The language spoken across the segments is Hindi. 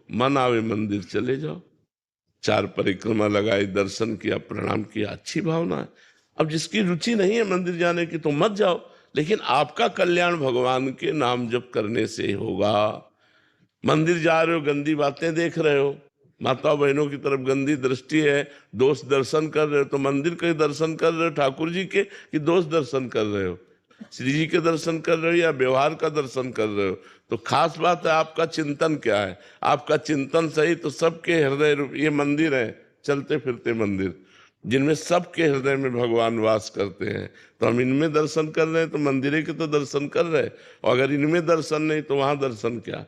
मन आवे मंदिर चले जाओ, 4 परिक्रमा लगाई, दर्शन किया, प्रणाम किया, अच्छी भावना है। अब जिसकी रुचि नहीं है मंदिर जाने की तो मत जाओ, लेकिन आपका कल्याण भगवान के नाम जप करने से होगा। मंदिर जा रहे हो, गंदी बातें देख रहे हो, माता बहनों की तरफ गंदी दृष्टि है, दोस्त दर्शन कर रहे हो, तो मंदिर के दर्शन कर रहे हो ठाकुर जी के कि दोस्त दर्शन कर रहे हो, श्री जी के दर्शन कर रहे हो या व्यवहार का दर्शन कर रहे हो? तो खास बात है आपका चिंतन क्या है। आपका चिंतन सही तो सबके हृदय रूप ये मंदिर है, चलते फिरते मंदिर, जिनमें सबके हृदय में भगवान वास करते हैं। तो हम इनमें दर्शन कर रहे हैं तो मंदिर के तो दर्शन कर रहे हैं, और अगर इनमें दर्शन नहीं तो वहां दर्शन क्या।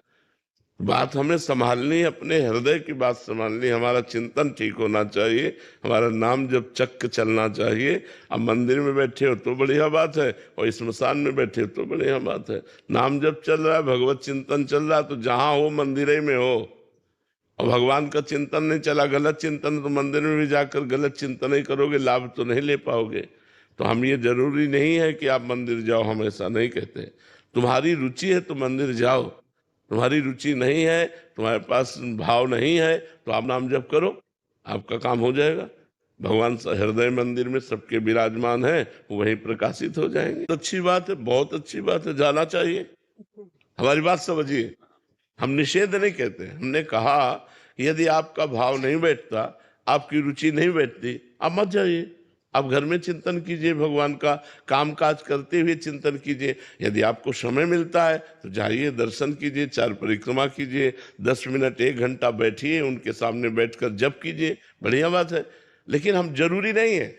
बात हमें संभालनी है, अपने हृदय की बात संभालनी, हमारा चिंतन ठीक होना चाहिए, हमारा नाम जब चक्क चलना चाहिए। अब मंदिर में बैठे हो तो बढ़िया बात है, और स्मशान में बैठे हो तो बढ़िया बात है। नाम जब चल रहा है, भगवत चिंतन चल रहा है, तो जहां हो मंदिर ही में हो। और भगवान का चिंतन नहीं चला, गलत चिंतन, तो मंदिर में भी जाकर गलत चिंतन ही करोगे, लाभ तो नहीं ले पाओगे। तो हम ये जरूरी नहीं है कि आप मंदिर जाओ, हम ऐसा नहीं कहते। तुम्हारी रुचि है तो मंदिर जाओ, तुम्हारी रुचि नहीं है, तुम्हारे पास भाव नहीं है, तो आप नाम जप करो, आपका काम हो जाएगा। भगवान हृदय मंदिर में सबके विराजमान है, वहीं प्रकाशित हो जाएंगे। तो अच्छी बात है, बहुत अच्छी बात है, जाना चाहिए। हमारी बात समझिए, हम निषेध नहीं कहते, हमने कहा यदि आपका भाव नहीं बैठता, आपकी रुचि नहीं बैठती, आप मत जाइए। आप घर में चिंतन कीजिए, भगवान का काम काज करते हुए चिंतन कीजिए। यदि आपको समय मिलता है तो जाइए, दर्शन कीजिए, 4 परिक्रमा कीजिए, 10 मिनट 1 घंटा बैठिए, उनके सामने बैठकर जप कीजिए, बढ़िया बात है। लेकिन हम जरूरी नहीं है,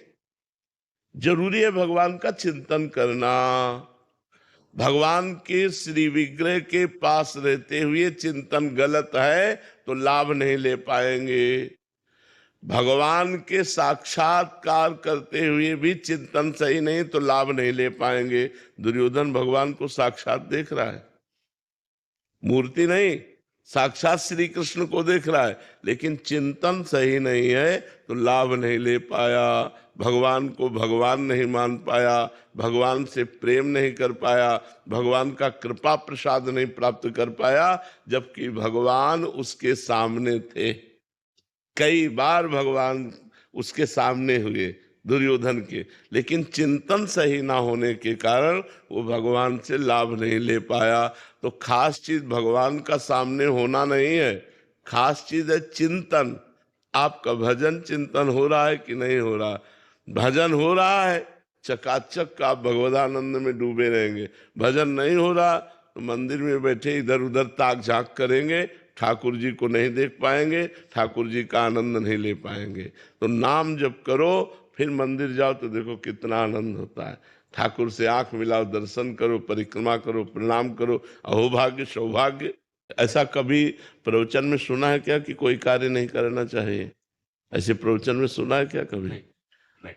जरूरी है भगवान का चिंतन करना। भगवान के श्री विग्रह के पास रहते हुए चिंतन गलत है तो लाभ नहीं ले पाएंगे। भगवान के साक्षात्कार करते हुए भी चिंतन सही नहीं तो लाभ नहीं ले पाएंगे। दुर्योधन भगवान को साक्षात देख रहा है, मूर्ति नहीं, साक्षात श्री कृष्ण को देख रहा है, लेकिन चिंतन सही नहीं है तो लाभ नहीं ले पाया, भगवान को भगवान नहीं मान पाया, भगवान से प्रेम नहीं कर पाया, भगवान का कृपा प्रसाद नहीं प्राप्त कर पाया, जबकि भगवान उसके सामने थे। कई बार भगवान उसके सामने हुए दुर्योधन के, लेकिन चिंतन सही ना होने के कारण वो भगवान से लाभ नहीं ले पाया। तो खास चीज भगवान का सामने होना नहीं है, खास चीज है चिंतन। आपका भजन चिंतन हो रहा है कि नहीं हो रहा। भजन हो रहा है, चकाचक आप भगवदानंद में डूबे रहेंगे। भजन नहीं हो रहा तो मंदिर में बैठे इधर उधर ताक झांक करेंगे, ठाकुर जी को नहीं देख पाएंगे, ठाकुर जी का आनंद नहीं ले पाएंगे। तो नाम जप करो, फिर मंदिर जाओ तो देखो कितना आनंद होता है। ठाकुर से आंख मिलाओ, दर्शन करो, परिक्रमा करो, प्रणाम करो, अहोभाग्य सौभाग्य। ऐसा कभी प्रवचन में सुना है क्या कि कोई कार्य नहीं करना चाहिए? ऐसे प्रवचन में सुना है क्या कभी? नहीं।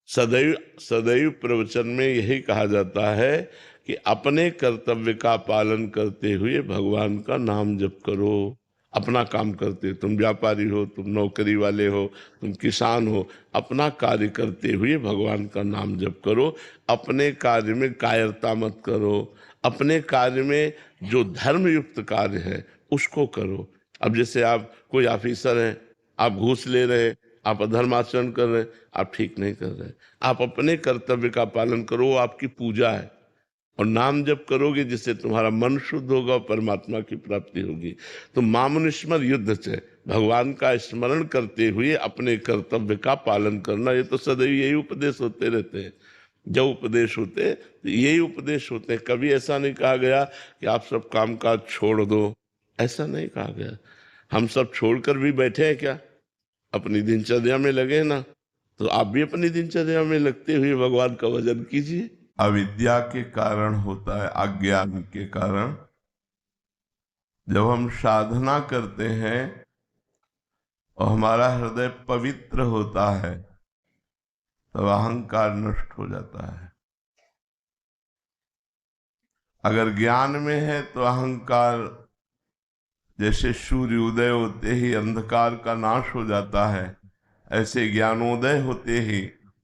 सदैव सदैव प्रवचन में यही कहा जाता है कि अपने कर्तव्य का पालन करते हुए भगवान का नाम जप करो। अपना काम करते, तुम व्यापारी हो, तुम नौकरी वाले हो, तुम किसान हो, अपना कार्य करते हुए भगवान का नाम जप करो। अपने कार्य में कायरता मत करो, अपने कार्य में जो धर्मयुक्त कार्य है उसको करो। अब जैसे आप कोई ऑफिसर हैं, आप घूस ले रहे हैं, आप अधर्माचरण कर रहे हैं, आप ठीक नहीं कर रहे। आप अपने कर्तव्य का पालन करो, वो आपकी पूजा है। और नाम जब करोगे जिससे तुम्हारा मन शुद्ध होगा, परमात्मा की प्राप्ति होगी। तो मामनुष्मर युद्ध से भगवान का स्मरण करते हुए अपने कर्तव्य का पालन करना, ये तो सदैव यही उपदेश होते रहते हैं। जब उपदेश होते तो यही उपदेश होते हैं। कभी ऐसा नहीं कहा गया कि आप सब काम काज छोड़ दो, ऐसा नहीं कहा गया। हम सब छोड़कर भी बैठे हैं क्या? अपनी दिनचर्या में लगे ना, तो आप भी अपनी दिनचर्या में लगते हुए भगवान का भजन कीजिए। अविद्या के कारण होता है, अज्ञान के कारण। जब हम साधना करते हैं और हमारा हृदय पवित्र होता है तब अहंकार नष्ट हो जाता है। अगर ज्ञान में है तो अहंकार, जैसे सूर्य उदय होते ही अंधकार का नाश हो जाता है, ऐसे ज्ञानोदय होते ही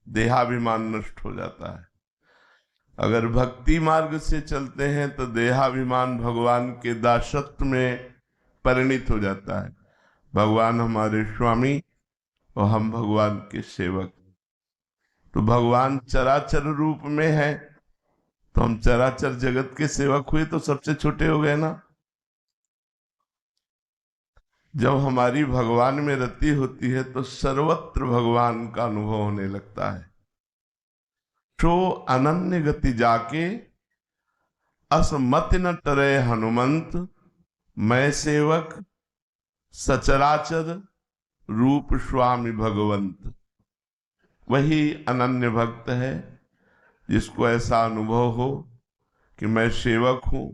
देहाभिमान नष्ट हो जाता है। अगर भक्ति मार्ग से चलते हैं तो देहाभिमान भगवान के दासत्व में परिणित हो जाता है। भगवान हमारे स्वामी और हम भगवान के सेवक। तो भगवान चराचर रूप में है, तो हम चराचर जगत के सेवक हुए तो सबसे छोटे हो गए ना। जब हमारी भगवान में रति होती है तो सर्वत्र भगवान का अनुभव होने लगता है। तो अनन्य गति जाके असमति न टरे हनुमंत, मैं सेवक सचराचर रूप स्वामी भगवंत। वही अनन्य भक्त है जिसको ऐसा अनुभव हो कि मैं सेवक हूं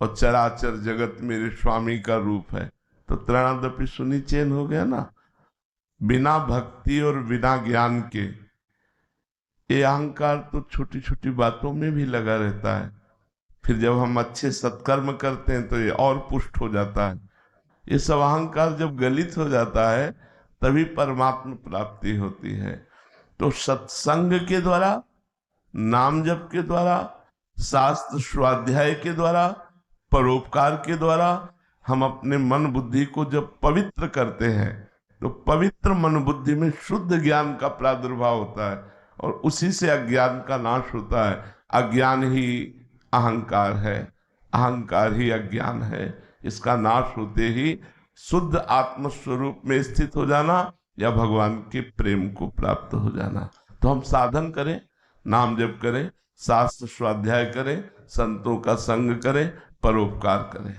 और चराचर जगत मेरे स्वामी का रूप है। तो त्रणादपि सुनिचेन हो गया ना। बिना भक्ति और बिना ज्ञान के ये अहंकार तो छोटी छोटी बातों में भी लगा रहता है। फिर जब हम अच्छे सत्कर्म करते हैं तो ये और पुष्ट हो जाता है। ये सब अहंकार जब गलित हो जाता है तभी परमात्मा प्राप्ति होती है। तो सत्संग के द्वारा, नाम जप के द्वारा, शास्त्र स्वाध्याय के द्वारा, परोपकार के द्वारा हम अपने मन बुद्धि को जब पवित्र करते हैं तो पवित्र मन बुद्धि में शुद्ध ज्ञान का प्रादुर्भाव होता है और उसी से अज्ञान का नाश होता है। अज्ञान ही अहंकार है, अहंकार ही अज्ञान है। इसका नाश होते ही शुद्ध आत्म स्वरूप में स्थित हो जाना या भगवान के प्रेम को प्राप्त हो जाना। तो हम साधन करें, नाम जप करें, शास्त्र स्वाध्याय करें, संतों का संग करें, परोपकार करें।